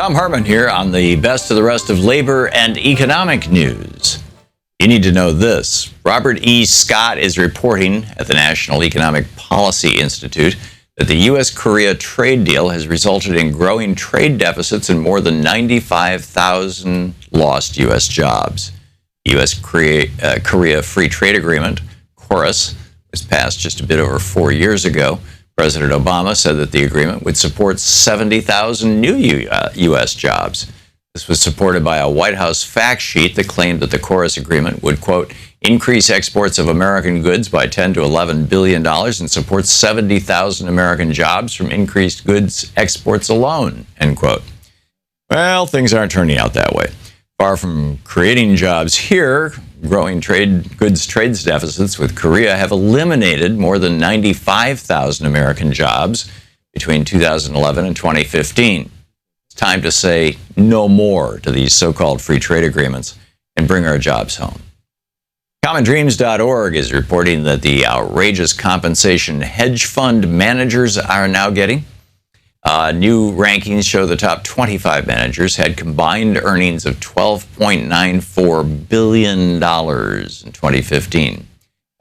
Thom Hartmann here on the best of the rest of labor and economic news. You need to know this. Robert E. Scott is reporting at the National Economic Policy Institute that the U.S.-Korea trade deal has resulted in growing trade deficits and more than 95,000 lost U.S. jobs. The U.S.-Korea Free Trade Agreement, KORUS, was passed just a bit over 4 years ago. President Obama said that the agreement would support 70,000 new U.S. jobs. This was supported by a White House fact sheet that claimed that the KORUS agreement would, quote, increase exports of American goods by $10 to $11 billion and support 70,000 American jobs from increased goods exports alone, end quote. Well, things aren't turning out that way. Far from creating jobs here, growing goods trade deficits with Korea have eliminated more than 95,000 American jobs between 2011 and 2015. It's time to say no more to these so-called free trade agreements and bring our jobs home. CommonDreams.org is reporting that the outrageous compensation hedge fund managers are now getting. New rankings show the top 25 managers had combined earnings of $12.94 billion in 2015.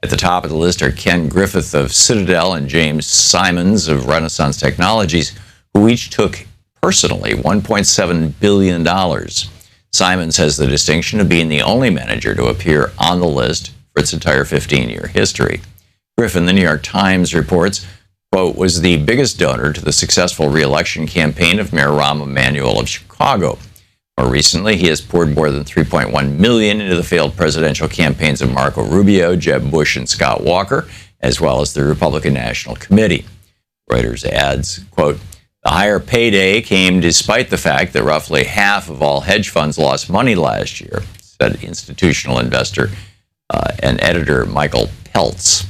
At the top of the list are Ken Griffith of Citadel and James Simons of Renaissance Technologies, who each took personally $1.7 billion. Simons has the distinction of being the only manager to appear on the list for its entire 15-year history. Griffin, the New York Times reports, quote, was the biggest donor to the successful re-election campaign of Mayor Rahm Emanuel of Chicago. More recently, he has poured more than $3.1 million into the failed presidential campaigns of Marco Rubio, Jeb Bush, and Scott Walker, as well as the Republican National Committee. Reuters adds, quote, the higher payday came despite the fact that roughly half of all hedge funds lost money last year, said institutional investor and editor Michael Peltz.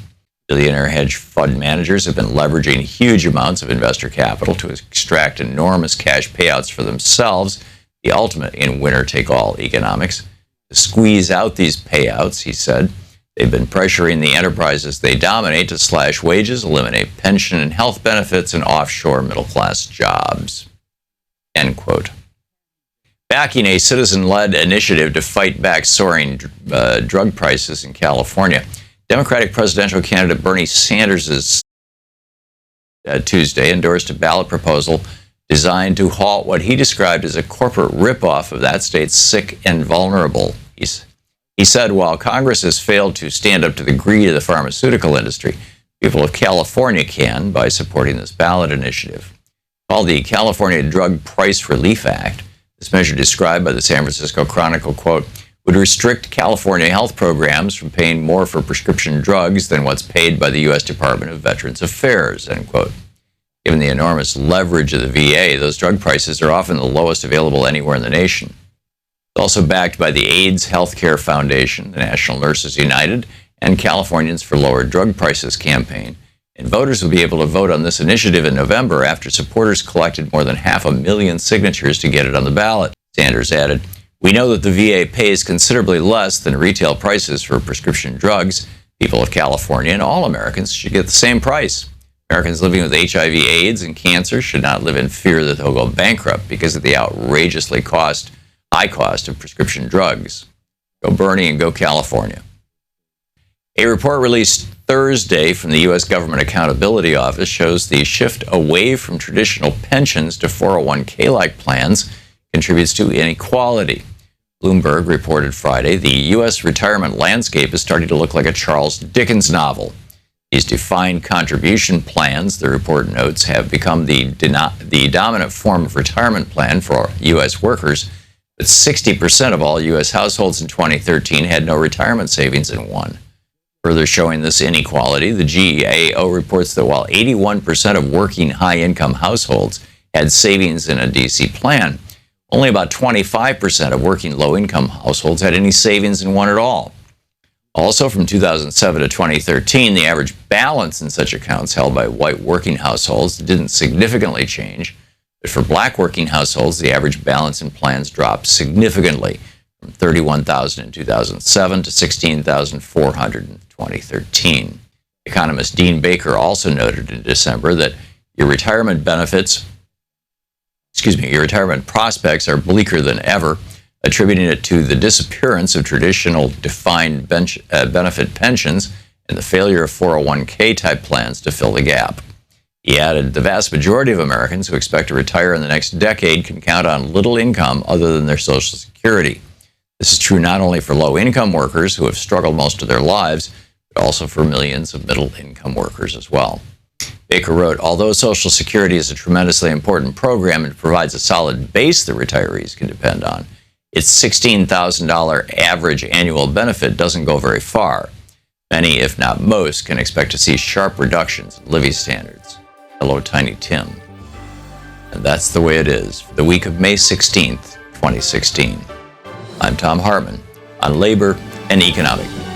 Billionaire hedge fund managers have been leveraging huge amounts of investor capital to extract enormous cash payouts for themselves, the ultimate in winner-take-all economics. To squeeze out these payouts, he said, they've been pressuring the enterprises they dominate to slash wages, eliminate pension and health benefits, and offshore middle-class jobs. End quote. Backing a citizen-led initiative to fight back soaring drug prices in California, Democratic presidential candidate Bernie Sanders Tuesday endorsed a ballot proposal designed to halt what he described as a corporate ripoff of that state's sick and vulnerable. He said, while Congress has failed to stand up to the greed of the pharmaceutical industry, people of California can by supporting this ballot initiative. Called the California Drug Price Relief Act, this measure described by the San Francisco Chronicle, quote, would restrict California health programs from paying more for prescription drugs than what's paid by the U.S. Department of Veterans Affairs, end quote. Given the enormous leverage of the VA, those drug prices are often the lowest available anywhere in the nation. It's also backed by the AIDS Healthcare Foundation, the National Nurses United, and Californians for Lower Drug Prices campaign. And voters will be able to vote on this initiative in November after supporters collected more than 500,000 signatures to get it on the ballot. Sanders added, we know that the VA pays considerably less than retail prices for prescription drugs. People of California and all Americans should get the same price. Americans living with HIV, AIDS, and cancer should not live in fear that they'll go bankrupt because of the outrageously high cost of prescription drugs. Go Bernie and go California. A report released Thursday from the U.S. Government Accountability Office shows the shift away from traditional pensions to 401k-like plans contributes to inequality. Bloomberg reported Friday the U.S. retirement landscape is starting to look like a Charles Dickens novel. These defined contribution plans, the report notes, have become the dominant form of retirement plan for U.S. workers, but 60% of all U.S. households in 2013 had no retirement savings in one. Further showing this inequality, the GAO reports that while 81% of working high-income households had savings in a DC plan, only about 25% of working low-income households had any savings in one at all. Also, from 2007 to 2013, the average balance in such accounts held by white working households didn't significantly change, but for black working households, the average balance in plans dropped significantly from $31,000 in 2007 to $16,400 in 2013. Economist Dean Baker also noted in December that your retirement benefits your retirement prospects are bleaker than ever, attributing it to the disappearance of traditional defined benefit pensions and the failure of 401k type plans to fill the gap. He added, the vast majority of Americans who expect to retire in the next decade can count on little income other than their Social Security. This is true not only for low-income workers who have struggled most of their lives, but also for millions of middle-income workers as well. Baker wrote, although Social Security is a tremendously important program and provides a solid base that retirees can depend on, its $16,000 average annual benefit doesn't go very far. Many, if not most, can expect to see sharp reductions in living standards. Hello, Tiny Tim. And that's the way it is for the week of May 16th, 2016. I'm Thom Hartmann on labor and economic news.